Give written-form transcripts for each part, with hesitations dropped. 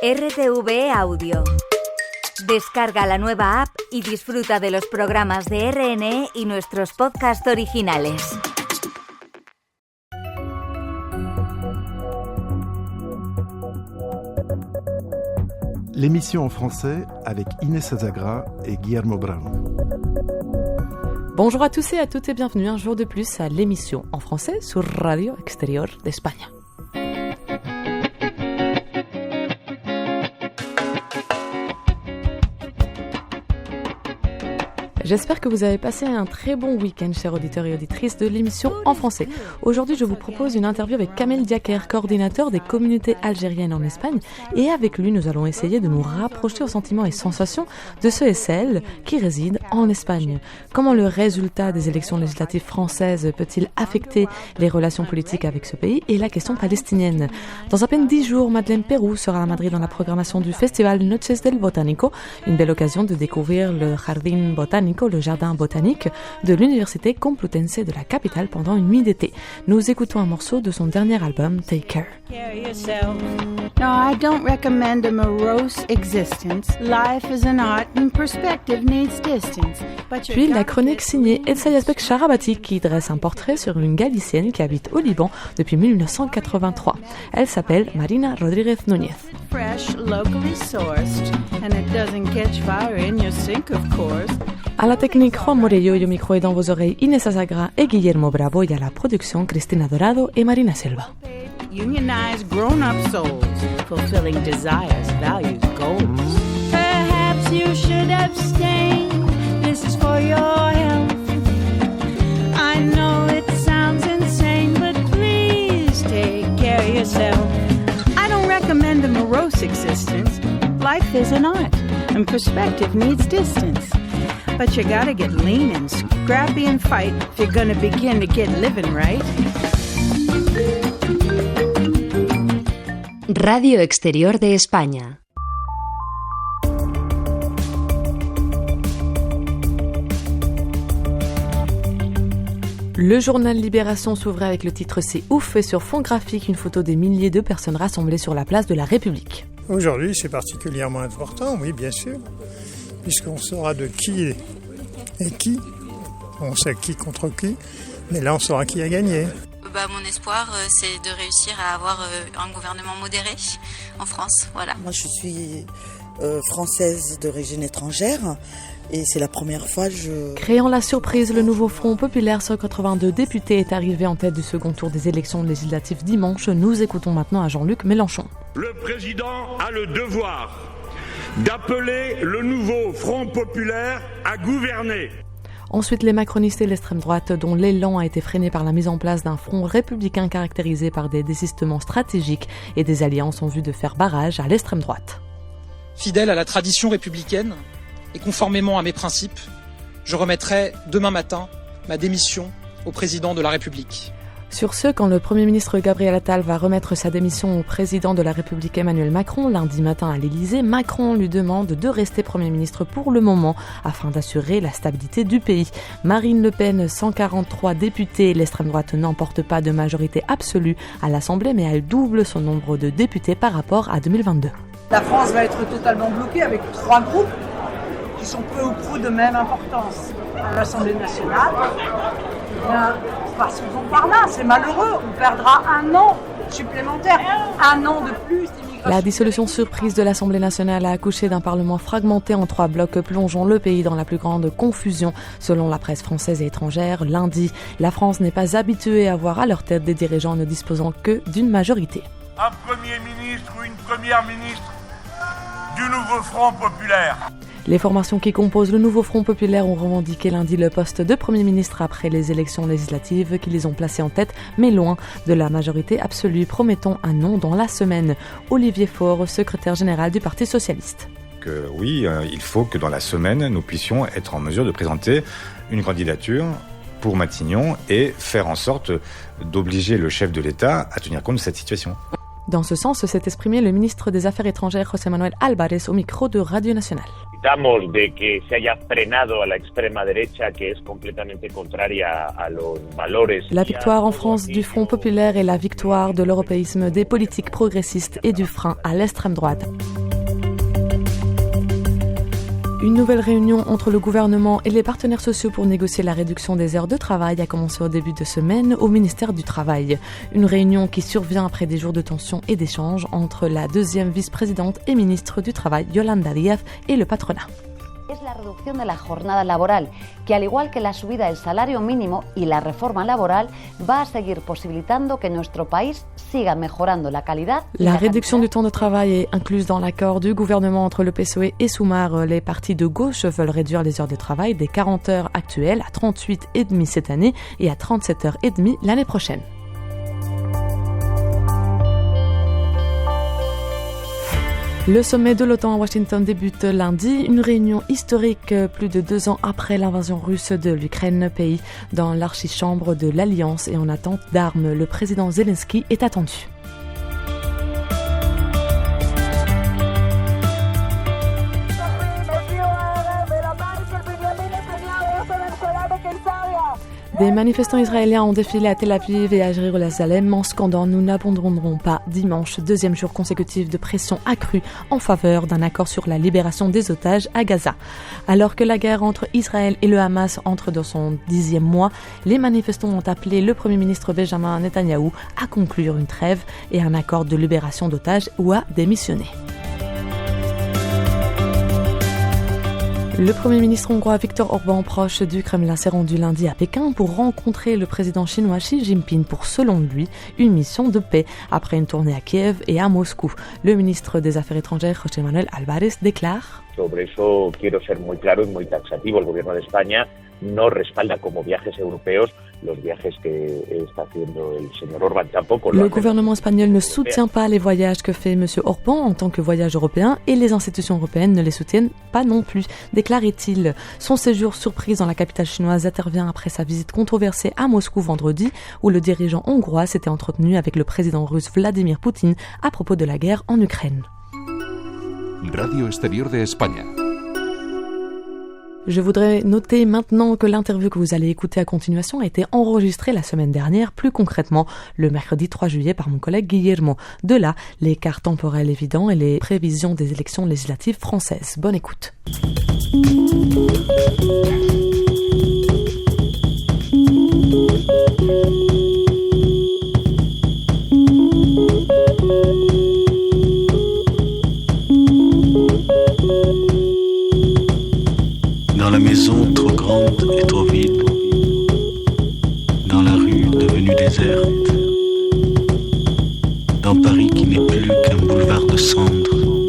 RTV Audio. Descarga la nueva app y disfruta de los programas de RNE y nuestros podcasts originales. L'émission en français avec Inés Azagra et Guillermo Bravo. Bonjour à tous et à toutes et bienvenue un jour de plus à l'émission en français sur Radio Exterior d'Espagne. J'espère que vous avez passé un très bon week-end, chers auditeurs et auditrices de l'émission en français. Aujourd'hui, je vous propose une interview avec Kamel Diaker, coordinateur des communautés algériennes en Espagne. Et avec lui, nous allons essayer de nous rapprocher aux sentiments et sensations de ceux et celles qui résident en Espagne. Comment le résultat des élections législatives françaises peut-il affecter les relations politiques avec ce pays et la question palestinienne? Dans à peine 10 jours, Madeleine Pérou sera à Madrid dans la programmation du festival Noches del Botánico, une belle occasion de découvrir le Jardín Botánico, le jardin botanique de l'Université Complutense de la capitale pendant une nuit d'été. Nous écoutons un morceau de son dernier album, Take Care. No, I don't recommend a morose existence. Life is an art and perspective needs distance. Puis la chronique signée Elsa Yazbek Sharabati qui dresse un portrait sur une Galicienne qui habite au Liban depuis 1983. Elle s'appelle Marina Rodríguez Núñez. Fresh, locally sourced, and it doesn't catch fire in your sink, of course. À la technique, Juan Morello et au micro et dans vos oreilles, Inés Azagra et Guillermo Bravo, et à la production, Cristina Dorado et Marina Silva. Unionized grown-up souls, fulfilling desires, values, goals. Perhaps you should abstain. This is for your health. I know it sounds insane, but please take care of yourself. I don't recommend a morose existence. Life is an art, and perspective needs distance. But you gotta get lean and scrappy and fight if you're gonna begin to get living right. Radio Exterior de España. Le journal Libération s'ouvrait avec le titre « C'est ouf » et sur fond graphique, une photo des milliers de personnes rassemblées sur la place de la République. Aujourd'hui, c'est particulièrement important, oui, bien sûr, puisqu'on saura de qui est qui. On sait qui contre qui, mais là, on saura qui a gagné. Mon espoir, c'est de réussir à avoir un gouvernement modéré en France. Voilà. Moi, je suis française d'origine étrangère et c'est la première fois que je... Créant la surprise, le nouveau Front Populaire, 182 députés, est arrivé en tête du second tour des élections législatives dimanche. Nous écoutons maintenant à Jean-Luc Mélenchon. Le président a le devoir d'appeler le nouveau Front Populaire à gouverner. Ensuite, les macronistes et l'extrême droite, dont l'élan a été freiné par la mise en place d'un front républicain caractérisé par des désistements stratégiques et des alliances en vue de faire barrage à l'extrême droite. Fidèle à la tradition républicaine et conformément à mes principes, je remettrai demain matin ma démission au président de la République. Sur ce, quand le Premier ministre Gabriel Attal va remettre sa démission au président de la République Emmanuel Macron, lundi matin à l'Élysée, Macron lui demande de rester Premier ministre pour le moment afin d'assurer la stabilité du pays. Marine Le Pen, 143 députés, l'extrême droite n'emporte pas de majorité absolue à l'Assemblée, mais elle double son nombre de députés par rapport à 2022. La France va être totalement bloquée avec 3 groupes qui sont peu ou prou de même importance. À l'Assemblée nationale, passons par là, c'est malheureux, on perdra un an supplémentaire, un an de plus d'immigration. La dissolution surprise de l'Assemblée nationale a accouché d'un parlement fragmenté en 3 blocs, plongeant le pays dans la plus grande confusion. Selon la presse française et étrangère, lundi, la France n'est pas habituée à voir à leur tête des dirigeants ne disposant que d'une majorité. Un Premier ministre ou une Première ministre du nouveau Front Populaire. Les formations qui composent le nouveau Front Populaire ont revendiqué lundi le poste de Premier ministre après les élections législatives qui les ont placés en tête, mais loin de la majorité absolue. Promettons un nom dans la semaine. Olivier Faure, secrétaire général du Parti socialiste. Oui, il faut que dans la semaine, nous puissions être en mesure de présenter une candidature pour Matignon et faire en sorte d'obliger le chef de l'État à tenir compte de cette situation. Dans ce sens, s'est exprimé le ministre des Affaires étrangères José Manuel Álvarez au micro de Radio Nationale. de que se haya frenado a la extrema derecha, que es completamente contraria a los valores. La victoire en France du Front populaire est la victoire de l'européisme des politiques progressistes et du frein à l'extrême droite. Une nouvelle réunion entre le gouvernement et les partenaires sociaux pour négocier la réduction des heures de travail a commencé au début de semaine au ministère du Travail. Une réunion qui survient après des jours de tension et d'échanges entre la deuxième vice-présidente et ministre du Travail, Yolanda Díaz, et le patronat. Es la reducción de la jornada laboral, que al igual que la subida del salario mínimo y la reforma laboral, va a seguir posibilitando que nuestro país siga mejorando la calidad. La réduction du temps de travail est incluse dans l'accord du gouvernement entre le PSOE et Sumar. Les partis de gauche veulent réduire les heures de travail des 40 heures actuelles à 38,5 cette année et à 37,5 l'année prochaine. Le sommet de l'OTAN à Washington débute lundi, une réunion historique plus de 2 ans après l'invasion russe de l'Ukraine, pays dans l'archichambre de l'Alliance et en attente d'armes. Le président Zelensky est attendu. Des manifestants israéliens ont défilé à Tel Aviv et à Jérusalem en scandant « Nous n'abandonnerons pas » dimanche, deuxième jour consécutif de pression accrue en faveur d'un accord sur la libération des otages à Gaza. Alors que la guerre entre Israël et le Hamas entre dans son 10e mois, les manifestants ont appelé le Premier ministre Benjamin Netanyahou à conclure une trêve et un accord de libération d'otages ou à démissionner. Le Premier ministre hongrois Viktor Orban, proche du Kremlin, s'est rendu lundi à Pékin pour rencontrer le président chinois Xi Jinping pour, selon lui, une mission de paix après une tournée à Kiev et à Moscou. Le ministre des Affaires étrangères, José Manuel Álvarez, déclare: Sobre eso quiero ser muy claro y muy taxativo. El gobierno de España no respalda como viajes europeos los viajes que está haciendo el señor Orbán. Tampoco le gouvernement espagnol ne soutient pas les voyages que fait M. Orbán en tant que voyage européen et les institutions européennes ne les soutiennent pas non plus, déclare-t-il. Son séjour surprise dans la capitale chinoise intervient après sa visite controversée à Moscou vendredi, où le dirigeant hongrois s'était entretenu avec le président russe Vladimir Poutine à propos de la guerre en Ukraine. Radio Exterior de España. Je voudrais noter maintenant que l'interview que vous allez écouter à continuation a été enregistrée la semaine dernière, plus concrètement le mercredi 3 juillet par mon collègue Guillermo. De là, l'écart temporel évident et les prévisions des élections législatives françaises. Bonne écoute. Dans la maison trop grande et trop vide, dans la rue devenue déserte, dans Paris qui n'est plus qu'un boulevard de cendres,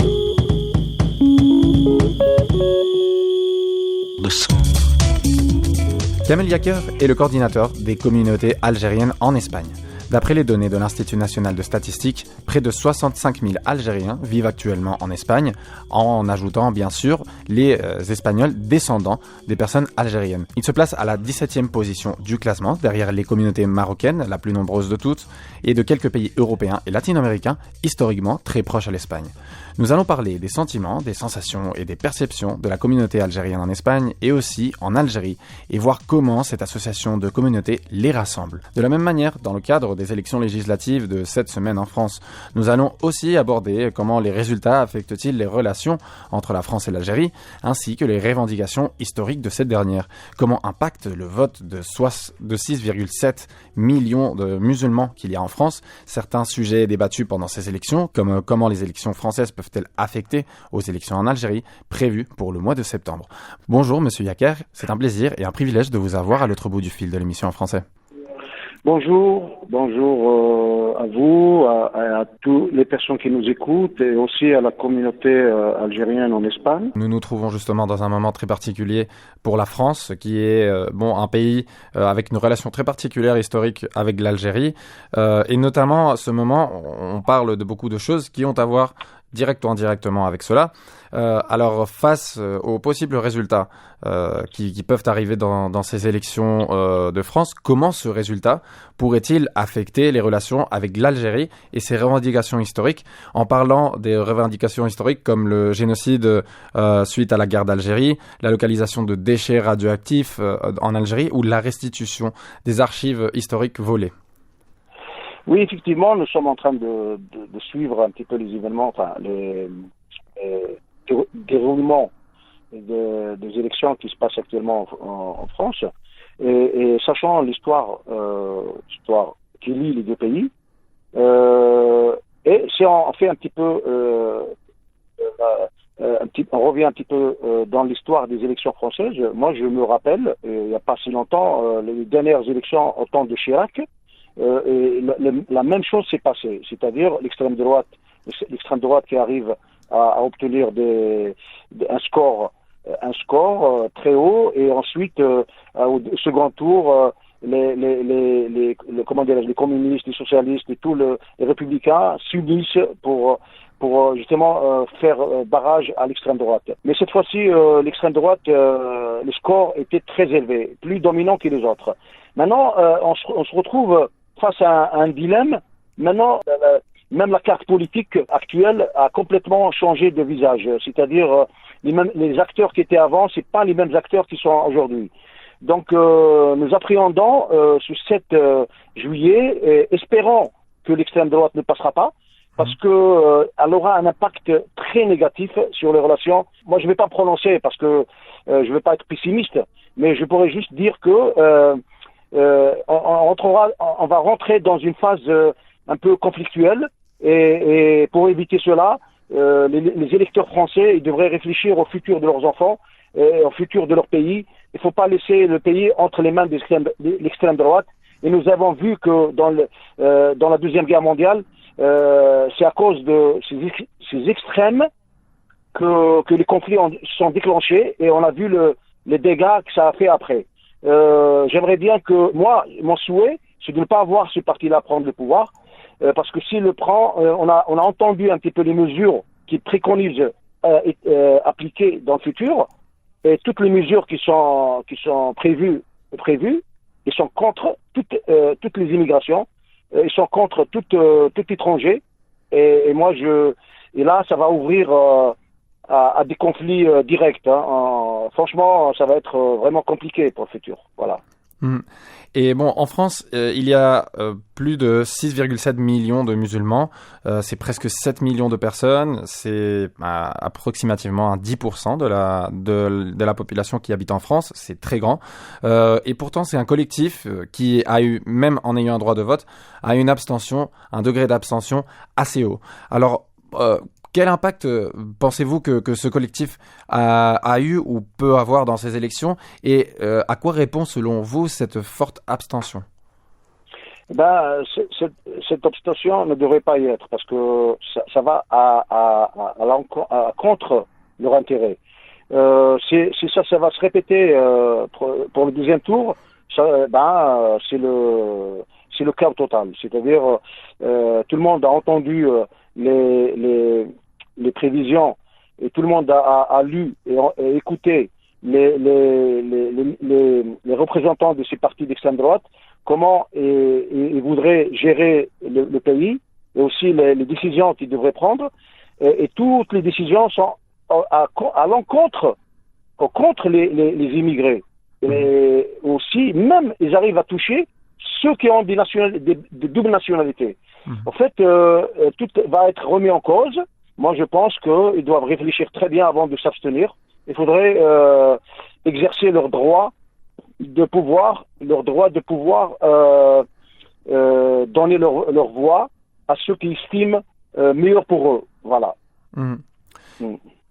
Kamel Yaker est le coordinateur des communautés algériennes en Espagne. D'après les données de l'Institut national de statistique, près de 65 000 Algériens vivent actuellement en Espagne, en ajoutant bien sûr les Espagnols descendants des personnes algériennes. Il se place à la 17e position du classement, derrière les communautés marocaines, la plus nombreuse de toutes, et de quelques pays européens et latino-américains, historiquement très proches à l'Espagne. Nous allons parler des sentiments, des sensations et des perceptions de la communauté algérienne en Espagne et aussi en Algérie, et voir comment cette association de communautés les rassemble. De la même manière, dans le cadre des élections législatives de cette semaine en France, nous allons aussi aborder comment les résultats affectent-ils les relations entre la France et l'Algérie, ainsi que les revendications historiques de cette dernière. Comment impacte le vote de 6,7 millions de musulmans qu'il y a en France. Certains sujets débattus pendant ces élections, comme comment les élections françaises peuvent-elles affecter aux élections en Algérie, prévues pour le mois de septembre. Bonjour Monsieur Yaker, c'est un plaisir et un privilège de vous avoir à l'autre bout du fil de l'émission en français. Bonjour à vous, à toutes les personnes qui nous écoutent et aussi à la communauté algérienne en Espagne. Nous nous trouvons justement dans un moment très particulier pour la France, qui est un pays avec une relation très particulière historique avec l'Algérie. Et notamment, à ce moment, on parle de beaucoup de choses qui ont à voir direct ou indirectement avec cela. Alors, face aux possibles résultats qui peuvent arriver dans ces élections de France, comment ce résultat pourrait-il affecter les relations avec l'Algérie et ses revendications historiques, en parlant des revendications historiques comme le génocide suite à la guerre d'Algérie, la localisation de déchets radioactifs en Algérie ou la restitution des archives historiques volées? Oui, effectivement, nous sommes en train de suivre un petit peu les événements, enfin les déroulements des élections qui se passent actuellement en France, et sachant l'histoire qui lie les deux pays, et c'est en fait un petit peu, on revient un petit peu dans l'histoire des élections françaises. Moi, je me rappelle, il n'y a pas si longtemps, les dernières élections au temps de Chirac. Et la même chose s'est passée, c'est-à-dire l'extrême droite qui arrive à obtenir un score très haut, et ensuite au second tour les communistes, les socialistes et tous les républicains s'unissent pour justement faire barrage à l'extrême droite. Mais cette fois-ci, l'extrême droite, le score était très élevé, plus dominant que les autres. Maintenant, on se retrouve face à un dilemme. Maintenant, même la carte politique actuelle a complètement changé de visage. C'est-à-dire, les acteurs qui étaient avant, c'est pas les mêmes acteurs qui sont aujourd'hui. Donc, nous appréhendons ce 7 juillet, espérant que l'extrême droite ne passera pas, parce que elle aura un impact très négatif sur les relations. Moi, je ne vais pas prononcer parce que je ne vais pas être pessimiste, mais je pourrais juste dire que on va rentrer dans une phase un peu conflictuelle, et pour éviter cela, les électeurs français, ils devraient réfléchir au futur de leurs enfants et au futur de leur pays. Il ne faut pas laisser le pays entre les mains de l'extrême droite. Et nous avons vu que dans la Deuxième Guerre mondiale, c'est à cause de ces extrêmes que les conflits sont déclenchés, et on a vu les dégâts que ça a fait après. J'aimerais bien que, moi, mon souhait, c'est de ne pas voir ce parti-là prendre le pouvoir, parce que s'il le prend, on a entendu un petit peu les mesures qu'il préconise appliquer dans le futur, et toutes les mesures qui sont prévues, ils sont contre toutes les immigrations, ils sont contre tout étranger, et moi et là ça va ouvrir à des conflits directs. Franchement, ça va être vraiment compliqué pour le futur. Voilà. Et bon, en France, il y a plus de 6,7 millions de musulmans. C'est presque 7 millions de personnes. C'est approximativement 10% de la population qui habite en France. C'est très grand. Et pourtant, c'est un collectif qui a eu, même en ayant un droit de vote, a une abstention, un degré d'abstention assez haut. Alors, quel impact pensez-vous que ce collectif a eu ou peut avoir dans ces élections, et à quoi répond selon vous cette forte abstention? Cette abstention ne devrait pas y être, parce que ça va à contre leur intérêt. Si ça va se répéter pour le deuxième tour, c'est le chaos total. C'est-à-dire tout le monde a entendu les prévisions, et tout le monde a lu et écouté les représentants de ces partis d'extrême droite, comment ils voudraient gérer le pays, et aussi les décisions qu'ils devraient prendre, et toutes les décisions sont contre les immigrés. Et aussi, même, ils arrivent à toucher ceux qui ont des doubles nationalités. En fait, tout va être remis en cause. Moi, je pense qu'ils doivent réfléchir très bien avant de s'abstenir. Il faudrait exercer leur droit de pouvoir donner leur voix à ceux qui estiment meilleur pour eux. Voilà.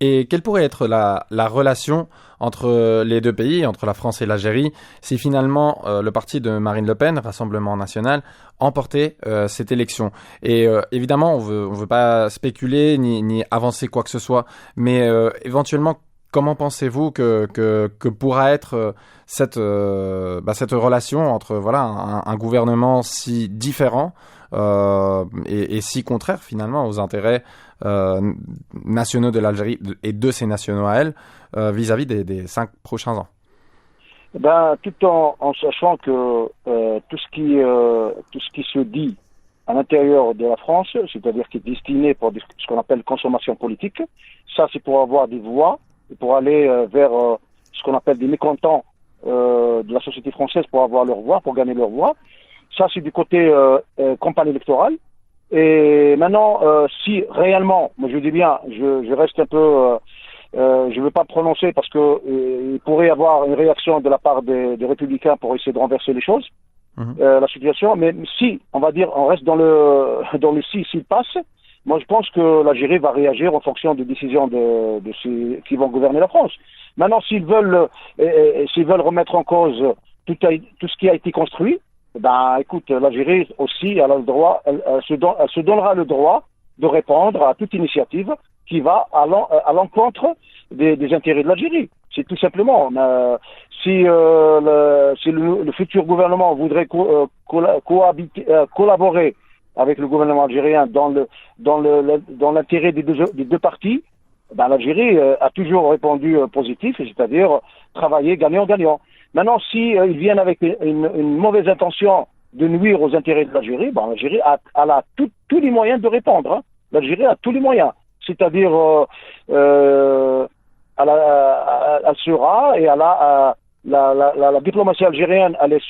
Et quelle pourrait être la relation entre les deux pays, entre la France et l'Algérie, si finalement le parti de Marine Le Pen, Rassemblement National, emportait cette élection? Et évidemment, on veut pas spéculer ni avancer quoi que ce soit, mais éventuellement, comment pensez-vous que pourra être cette relation entre un gouvernement si différent est si contraire finalement aux intérêts nationaux de l'Algérie et de ses nationaux à elle vis-à-vis des 5 prochains ans? Tout en sachant que tout ce qui se dit à l'intérieur de la France, c'est-à-dire qui est destiné pour ce qu'on appelle consommation politique, ça c'est pour avoir des voix, et pour aller vers ce qu'on appelle des mécontents de la société française pour avoir leur voix, pour gagner leur voix. Ça c'est du côté campagne électorale. Et maintenant, si réellement, moi je dis bien, je reste un peu, je ne veux pas prononcer parce que il pourrait y avoir une réaction de la part des républicains pour essayer de renverser les choses. La situation, mais si, on va dire, on reste dans le s'il passe, moi je pense que l'Algérie va réagir en fonction des décisions de ceux qui vont gouverner la France. Maintenant, s'ils veulent remettre en cause tout ce qui a été construit, écoute, l'Algérie aussi, elle a le droit, elle se donnera le droit de répondre à toute initiative qui va à l'encontre des intérêts de l'Algérie. C'est tout simplement. Si le futur gouvernement voudrait collaborer avec le gouvernement algérien dans l'intérêt des deux parties, l'Algérie a toujours répondu positif, c'est-à-dire travailler gagnant-gagnant. Maintenant, si ils viennent avec une mauvaise intention de nuire aux intérêts de l'Algérie, l'Algérie a tous les moyens de répondre. Hein. L'Algérie a tous les moyens. C'est-à-dire, elle sera, et la diplomatie algérienne, elle est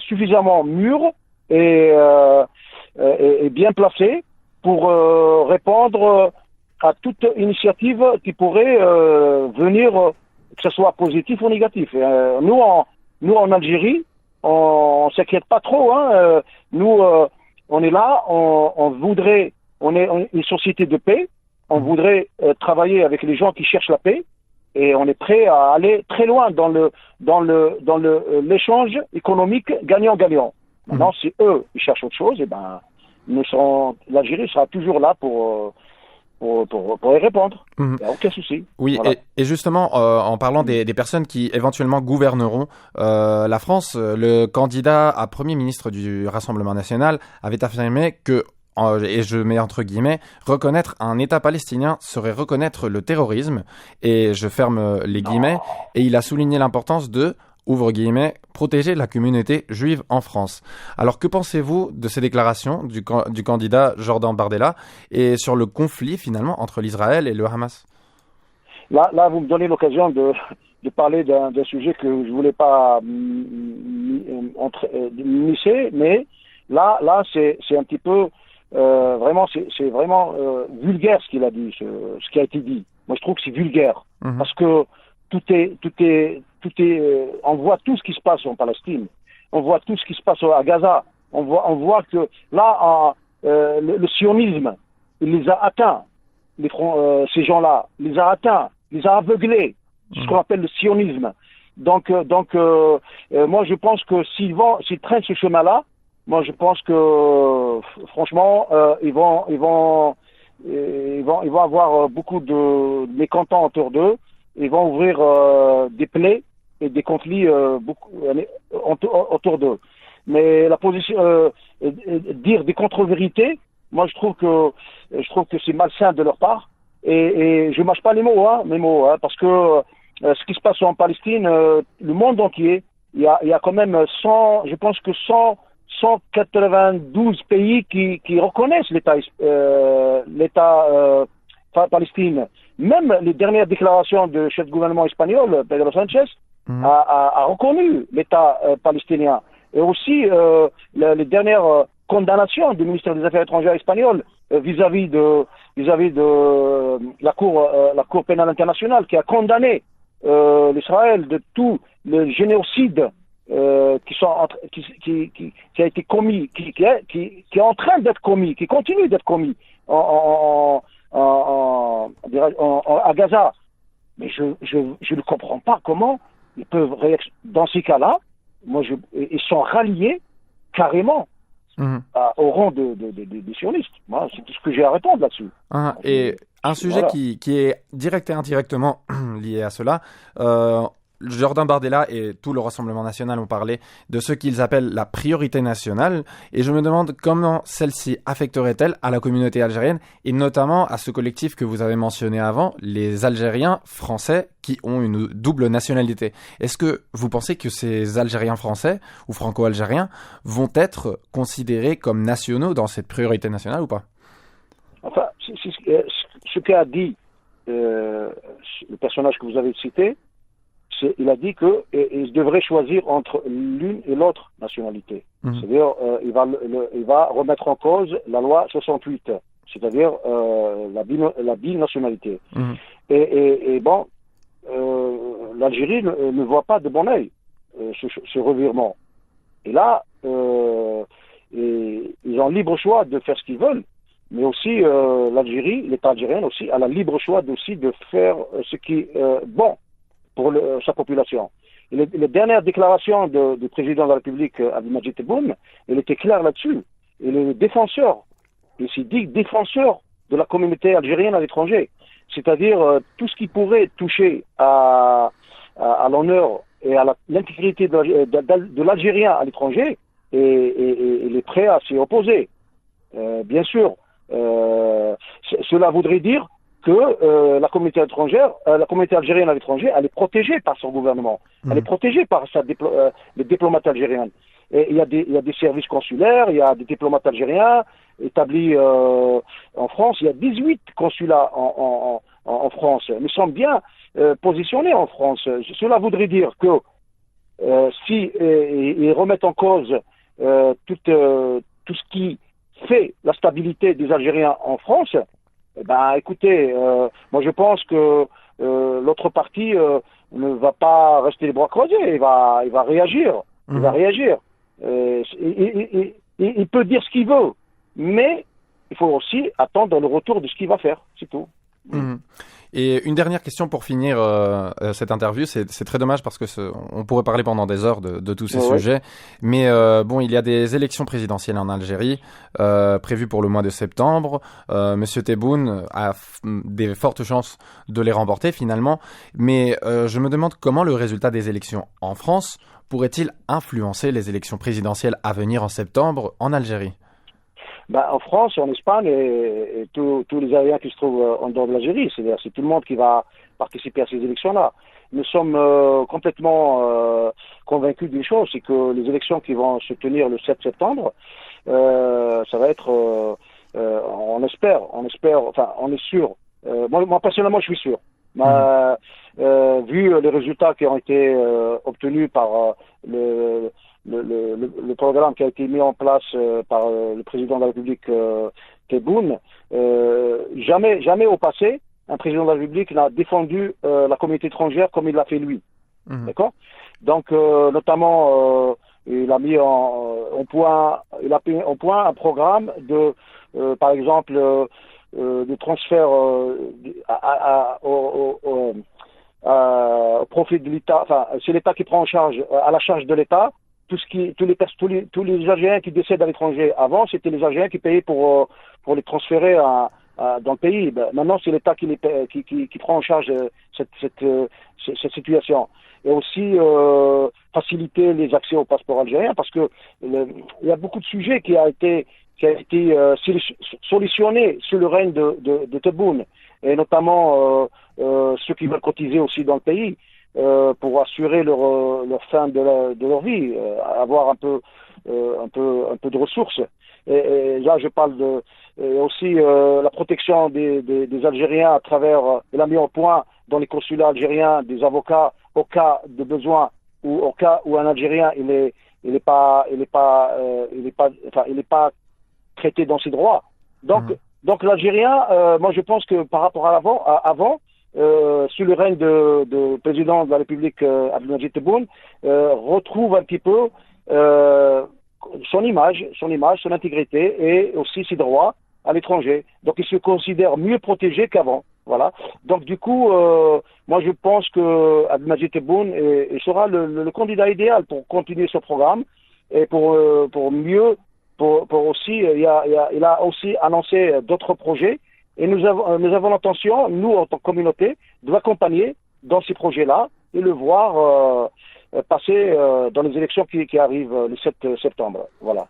suffisamment mûre et bien placée pour répondre à toute initiative qui pourrait venir, que ce soit positif ou négatif. Nous en Algérie, on s'inquiète pas trop. Hein. Nous, on est là, on est une société de paix. On voudrait travailler avec les gens qui cherchent la paix, et on est prêt à aller très loin dans l'échange économique gagnant-gagnant. Maintenant, si eux ils cherchent autre chose, l'Algérie sera toujours là pour y répondre. Il n'y a aucun souci. Oui, voilà. Et justement, en parlant des personnes qui éventuellement gouverneront la France, le candidat à Premier ministre du Rassemblement national avait affirmé que, et je mets entre guillemets, reconnaître un État palestinien serait reconnaître le terrorisme, et je ferme les guillemets, et il a souligné l'importance de, ouvre guillemets, protéger la communauté juive en France. Alors que pensez-vous de ces déclarations du candidat Jordan Bardella et sur le conflit finalement entre l'Israël et le Hamas? Là, vous me donnez l'occasion de parler d'un sujet que je voulais pas m'immiscer, mais là c'est un petit peu vraiment, c'est vraiment vulgaire ce qu'il a dit, ce qui a été dit. Moi, je trouve que c'est vulgaire, parce que tout est, on voit tout ce qui se passe en Palestine, on voit tout ce qui se passe à Gaza, on voit que là, le sionisme, il les a atteints, ces gens-là, il les a atteints, il les a aveuglés, ce qu'on appelle le sionisme. Donc, moi, je pense que s'ils traînent ce chemin-là, moi, je pense que, franchement, ils vont avoir beaucoup de mécontents autour d'eux. Ils vont ouvrir des plaies et des conflits autour d'eux. Mais la position, dire des contre-vérités, moi, je trouve que c'est malsain de leur part. Et je mâche pas mes mots, parce que ce qui se passe en Palestine, le monde entier, il y a quand même 192 pays qui reconnaissent l'État Palestine. Même les dernières déclarations du chef de gouvernement espagnol, Pedro Sánchez, a reconnu l'État palestinien. Et aussi les dernières condamnations du ministère des Affaires étrangères espagnol vis-à-vis de la Cour pénale internationale, qui a condamné l'Israël de tout le génocide qui a été commis, qui est en train d'être commis, qui continue d'être commis à Gaza. Mais je ne comprends pas comment ils peuvent réagir. Dans ces cas-là, ils sont ralliés carrément au rang des sionistes. Moi, c'est tout ce que j'ai à répondre là-dessus. Et un sujet qui est direct et indirectement lié à cela, Jordan Bardella et tout le Rassemblement national ont parlé de ce qu'ils appellent la priorité nationale. Et je me demande comment celle-ci affecterait-elle à la communauté algérienne et notamment à ce collectif que vous avez mentionné avant, les Algériens français qui ont une double nationalité. Est-ce que vous pensez que ces Algériens français ou franco-algériens vont être considérés comme nationaux dans cette priorité nationale ou pas? Enfin, ce qu'a dit le personnage que vous avez cité, il a dit qu'il devrait choisir entre l'une et l'autre nationalité. C'est-à-dire, il va remettre en cause la loi 68, c'est-à-dire la binationalité. Et bon, l'Algérie ne voit pas de bon œil ce revirement. Et là, ils ont libre choix de faire ce qu'ils veulent. Mais aussi, l'Algérie, l'État algérien aussi, a le libre choix aussi de faire ce qui est bon pour sa population. Et les dernières déclarations du président de la République, Abdelmadjid Tebboune, il était clair là-dessus. Il est défenseur, il s'est dit défenseur de la communauté algérienne à l'étranger. C'est-à-dire tout ce qui pourrait toucher à l'honneur et à l'intégrité de l'Algérien à l'étranger, et il est prêt à s'y opposer. Bien sûr, cela voudrait dire que la communauté algérienne à l'étranger, elle est protégée par son gouvernement, elle est protégée par les diplomates algériens. Et il y a des services consulaires, il y a des diplomates algériens établis en France, il y a 18 consulats en France. Nous sommes bien positionnés en France. Cela voudrait dire que si ils remettent en cause tout ce qui fait la stabilité des Algériens en France, écoutez, moi je pense que l'autre parti ne va pas rester les bras croisés, il va réagir. Il va réagir. Il peut dire ce qu'il veut, mais il faut aussi attendre le retour de ce qu'il va faire, c'est tout. Et une dernière question pour finir cette interview, c'est très dommage parce que on pourrait parler pendant des heures de tous ces sujets, mais bon, il y a des élections présidentielles en Algérie prévues pour le mois de septembre. Monsieur Tebboune a des fortes chances de les remporter finalement, mais je me demande comment le résultat des élections en France pourrait-il influencer les élections présidentielles à venir en septembre en Algérie? En France, en Espagne, et tous les Algériens qui se trouvent en dehors de l'Algérie, c'est-à-dire c'est tout le monde qui va participer à ces élections-là. Nous sommes complètement convaincus d'une chose, c'est que les élections qui vont se tenir le 7 septembre, ça va être, on espère, enfin on est sûr. Moi personnellement, je suis sûr. Vu les résultats qui ont été obtenus par le programme qui a été mis en place par le président de la République Tebboune, jamais au passé un président de la République n'a défendu la communauté étrangère comme il l'a fait lui. D'accord? Donc notamment il a mis en point un programme de par exemple de transfert au profit de l'État, enfin c'est l'État qui prend en charge à la charge de l'État tous les Algériens qui décèdent à l'étranger. Avant, c'était les Algériens qui payaient pour les transférer dans le pays. Maintenant, c'est l'État qui prend en charge cette situation. Et aussi faciliter les accès au passeport algérien, parce que il y a beaucoup de sujets qui a été solutionné sous le règne de Tebboune, et notamment ceux qui veulent cotiser aussi dans le pays. Pour assurer leur fin de leur vie, avoir un peu de ressources. Et là, je parle aussi la protection des Algériens à travers, il a mis au point dans les consulats algériens des avocats au cas de besoin, ou au cas où un Algérien il est pas traité dans ses droits. Donc l'Algérien, moi je pense que par rapport à avant, sous le règne de président de la République Abdelmadjid Tebboune, retrouve un petit peu son image, son intégrité et aussi ses droits à l'étranger. Donc il se considère mieux protégé qu'avant. Voilà. Donc du coup, moi je pense que Abdelmadjid Tebboune sera le candidat idéal pour continuer ce programme et pour aussi, il a aussi annoncé d'autres projets. Et nous avons l'intention, nous en tant que communauté, de l'accompagner dans ces projets-là et le voir passer dans les élections qui arrivent le 7 septembre. Voilà.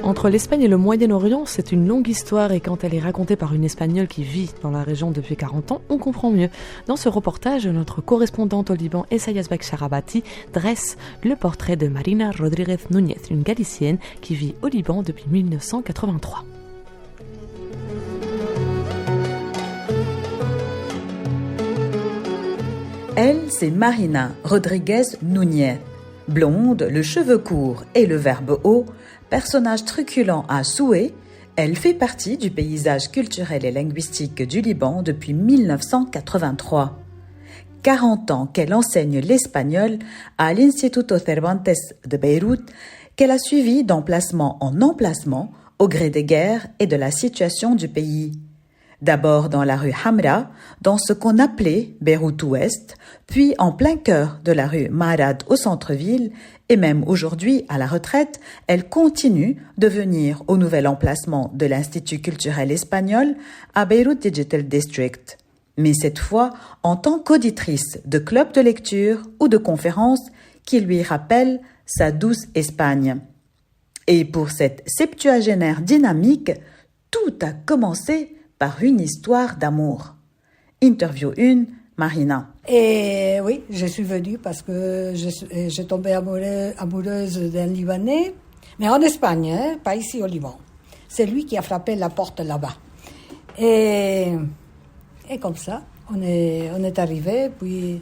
Entre l'Espagne et le Moyen-Orient, c'est une longue histoire et quand elle est racontée par une Espagnole qui vit dans la région depuis 40 ans, on comprend mieux. Dans ce reportage, notre correspondante au Liban, Essayas Beksharabati, dresse le portrait de Marina Rodríguez Núñez, une Galicienne qui vit au Liban depuis 1983. Elle, c'est Marina Rodríguez Núñez. Blonde, le cheveu court et le verbe haut, personnage truculent à souhait, elle fait partie du paysage culturel et linguistique du Liban depuis 1983. 40 ans qu'elle enseigne l'espagnol à l'Instituto Cervantes de Beyrouth, qu'elle a suivi d'emplacement en emplacement au gré des guerres et de la situation du pays. D'abord dans la rue Hamra, dans ce qu'on appelait Beyrouth-Ouest, puis en plein cœur de la rue Mahrad au centre-ville, et même aujourd'hui, à la retraite, elle continue de venir au nouvel emplacement de l'Institut culturel espagnol à Beyrouth Digital District. Mais cette fois, en tant qu'auditrice de clubs de lecture ou de conférences qui lui rappellent sa douce Espagne. Et pour cette septuagénaire dynamique, tout a commencé par une histoire d'amour. Interview 1, Marina. Et oui, je suis venue parce que j'ai tombé amoureuse d'un Libanais, mais en Espagne, hein, pas ici au Liban. C'est lui qui a frappé la porte là-bas. Et comme ça, on est arrivé, puis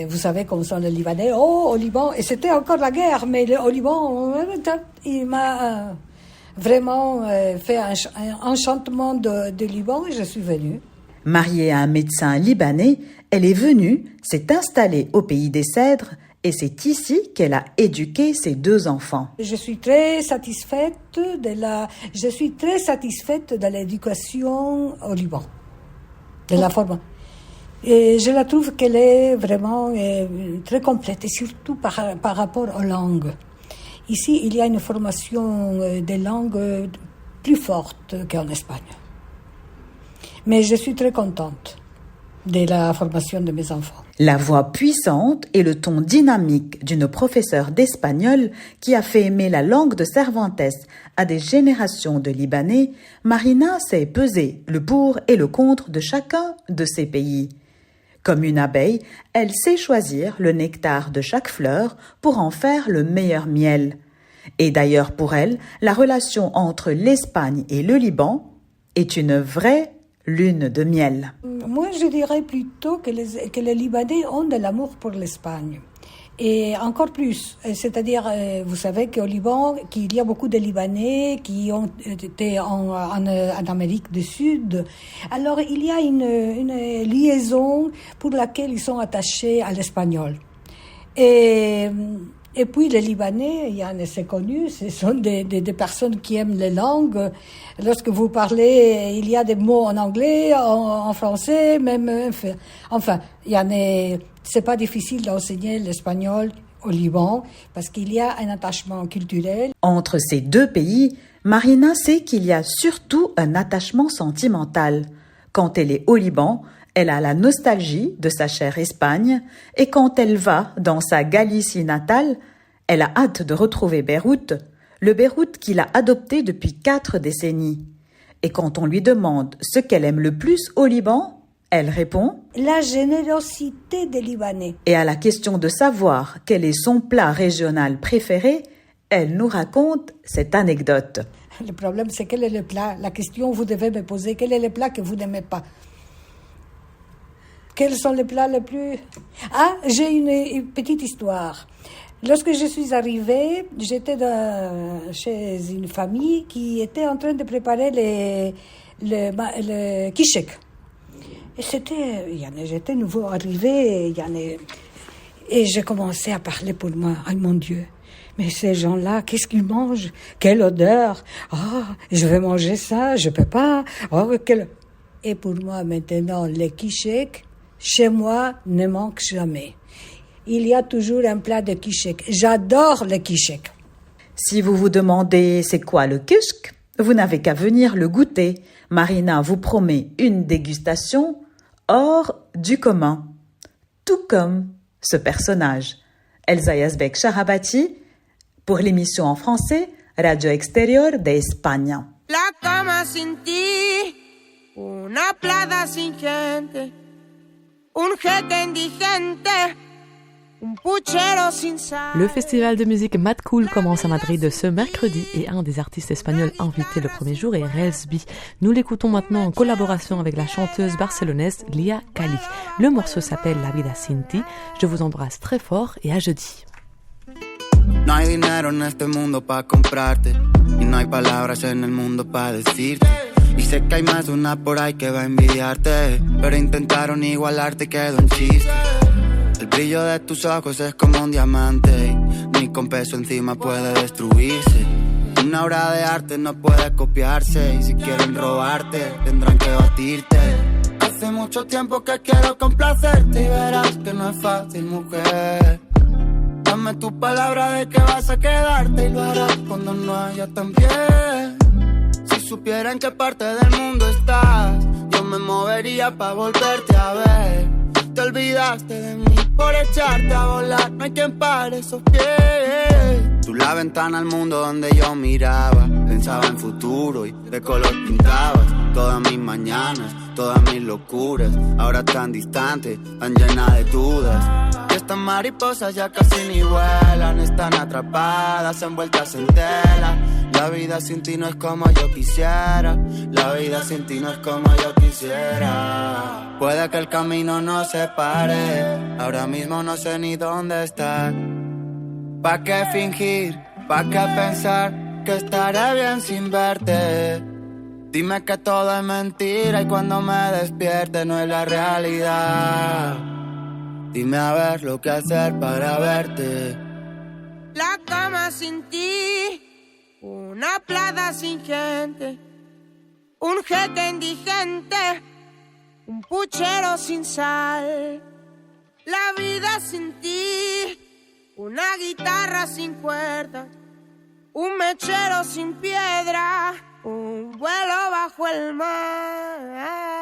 vous savez comment sont les Libanais. Oh, au Liban, et c'était encore la guerre, mais au Liban, il m'a vraiment fait un enchantement de Liban et je suis venue. Mariée à un médecin libanais, elle est venue, s'est installée au pays des Cèdres et c'est ici qu'elle a éduqué ses 2 enfants. Je suis très satisfaite de l'éducation au Liban, de la formation. Et je la trouve qu'elle est vraiment très complète et surtout par rapport aux langues. Ici, il y a une formation des langues plus forte qu'en Espagne. Mais je suis très contente de la formation de mes enfants. La voix puissante et le ton dynamique d'une professeure d'espagnol qui a fait aimer la langue de Cervantes à des générations de Libanais, Marina sait peser le pour et le contre de chacun de ces pays. Comme une abeille, elle sait choisir le nectar de chaque fleur pour en faire le meilleur miel. Et d'ailleurs pour elle, la relation entre l'Espagne et le Liban est une vraie lune de miel. Moi, je dirais plutôt que les Libanais ont de l'amour pour l'Espagne. Et encore plus, c'est-à-dire, vous savez qu'au Liban, qu'il y a beaucoup de Libanais qui ont été en Amérique du Sud. Alors, il y a une liaison pour laquelle ils sont attachés à l'espagnol. Et puis les Libanais, c'est connu, ce sont des personnes qui aiment les langues. Lorsque vous parlez, il y a des mots en anglais, en français, même. Enfin, c'est pas difficile d'enseigner l'espagnol au Liban parce qu'il y a un attachement culturel. Entre ces 2 pays, Marina sait qu'il y a surtout un attachement sentimental. Quand elle est au Liban, elle a la nostalgie de sa chère Espagne et quand elle va dans sa Galicie natale, elle a hâte de retrouver Beyrouth, le Beyrouth qu'il a adopté depuis 4 décennies. Et quand on lui demande ce qu'elle aime le plus au Liban, elle répond « La générosité des Libanais ». Et à la question de savoir quel est son plat régional préféré, elle nous raconte cette anecdote. Le problème, c'est quel est le plat. La question, vous devez me poser, quel est le plat que vous n'aimez pas? Quels sont les plats les plus... Ah, j'ai une petite histoire. Lorsque je suis arrivée, j'étais chez une famille qui était en train de préparer le kishek. Et j'étais nouveau arrivée, et j'ai commencé à parler pour moi. Ah, mon Dieu, mais ces gens-là, qu'est-ce qu'ils mangent? Quelle odeur! Je vais manger ça, je peux pas. Et pour moi, maintenant, le kishek, chez moi, ne manque jamais. Il y a toujours un plat de kishek. J'adore le kishek. Si vous vous demandez c'est quoi le kishk, Vous n'avez qu'à venir le goûter. Marina vous promet une dégustation hors du commun. Tout comme ce personnage. Elsa Yazbek Shahabati pour l'émission en français Radio Exterior de España. La cama sin ti, una playa sin gente, un jeque indigente, un puchero sin sal. Le festival de musique Mad Cool commence à Madrid ce mercredi et un des artistes espagnols invités le premier jour est Resby. Nous l'écoutons maintenant en collaboration avec la chanteuse barcelonaise Lia Cali. Le morceau s'appelle La vida sin ti. Je vous embrasse très fort et à jeudi. No hay dinero en este mundo pa' comprarte y no hay palabras en el mundo pa' decirte. Y sé que hay más de una por ahí que va a envidiarte, pero intentaron igualarte y quedó en chiste. El brillo de tus ojos es como un diamante y ni con peso encima puede destruirse. Una obra de arte no puede copiarse y si quieren robarte tendrán que batirte. Hace mucho tiempo que quiero complacerte y verás que no es fácil, mujer. Dame tu palabra de que vas a quedarte y lo harás cuando no haya tan bien. Si supiera en qué parte del mundo estás, yo me movería pa' volverte a ver. Te olvidaste de mí por echarte a volar, no hay quien pare esos pies. Tú la ventana al mundo donde yo miraba, pensaba en futuro y de color pintabas todas mis mañanas, todas mis locuras, ahora tan distantes, tan llenas de dudas. Y estas mariposas ya casi ni vuelan, están atrapadas, envueltas en tela. La vida sin ti no es como yo quisiera, la vida sin ti no es como yo quisiera. Puede que el camino nos separe, ahora mismo no sé ni dónde estar. ¿Pa' qué fingir? ¿Pa' qué pensar que estaré bien sin verte? Dime que todo es mentira y cuando me despierte no es la realidad. Dime a ver lo que hacer para verte. La cama sin ti, una playa sin gente, un jeque indigente, un puchero sin sal. La vida sin ti, una guitarra sin cuerdas, un mechero sin piedra, un vuelo bajo el mar.